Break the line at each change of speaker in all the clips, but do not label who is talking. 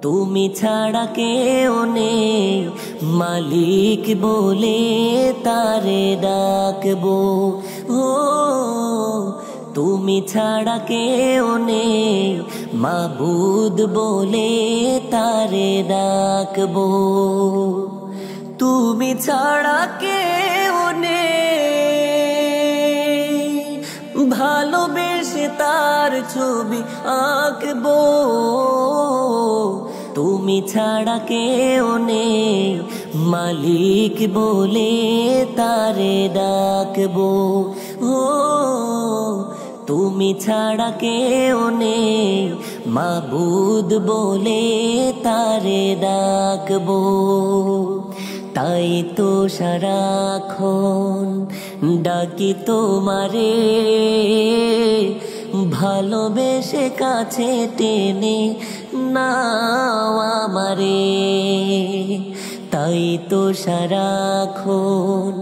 তুমি ছাড়া কেউ নেই মালিক বলে তারে ডাকবো। ও তুমি ছাড়া কেউ নেই মাবুদ বলে তারে ডাকবো। তুমি ছাড়া কেউ নেই ভালোবেসে তার ছবি আঁকবো। তুমি ছাড়া কেউ নেই মালিক বলে তারে ডাকবো। ও তুমি ছাড়া কেউ নেই মাবুদ বলে তারে ডাকবো। তাই তো সারাক্ষণ ডাকি তোমারে, ভালোবেসে কাছে টেনে নাও আমারে। তাই তো সারাক্ষণ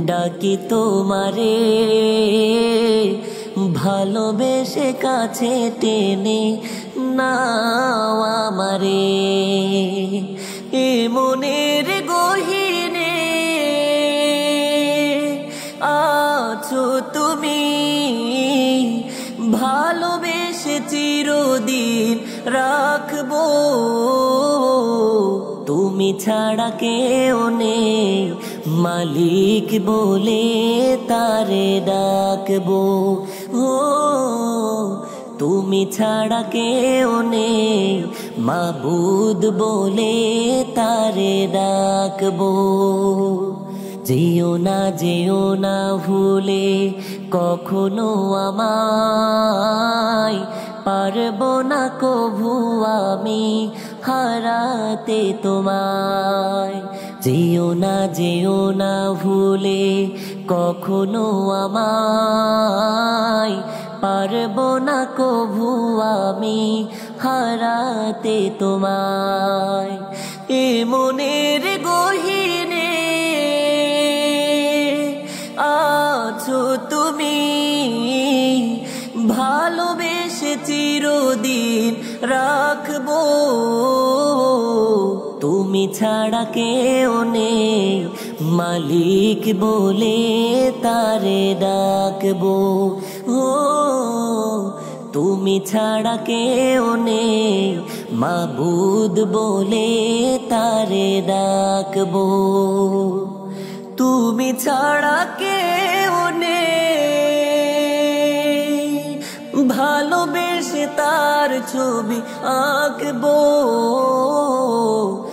ডাকি তোমারে, ভালোবেসে কাছে টেনে নাও আমারে। এ মনের গহীনে আছো তুমি, ভালোবেসে চিরদিন রাখবো। তুমি ছাড়া কেউ নেই মালিক বলে তারে ডাকবো। ও তুমি ছাড়া কেউ নেই মাবুদ বলে তারে ডাকবো। যেও না ভুলে কখনো আমায়, পারবো না কভু আমি হারাতে তোমায়। যেও না ভুলে কখনো আমায়, পারবো না কভু আমি হারাতে তোমায়। এ মনের গহীনে আছো তুমি, ভালোবেসে চিরদিন রাখবো। তুমি ছাড়া কেউ নেই মালিক বলে তারে ডাকবো। ও তুমি ছাড়া কেউ নেই মাবুদ বলে তারে ডাকবো। তুমি ছাড়া কেউ নেই ভালোবেসে তার ছবি আঁকবো।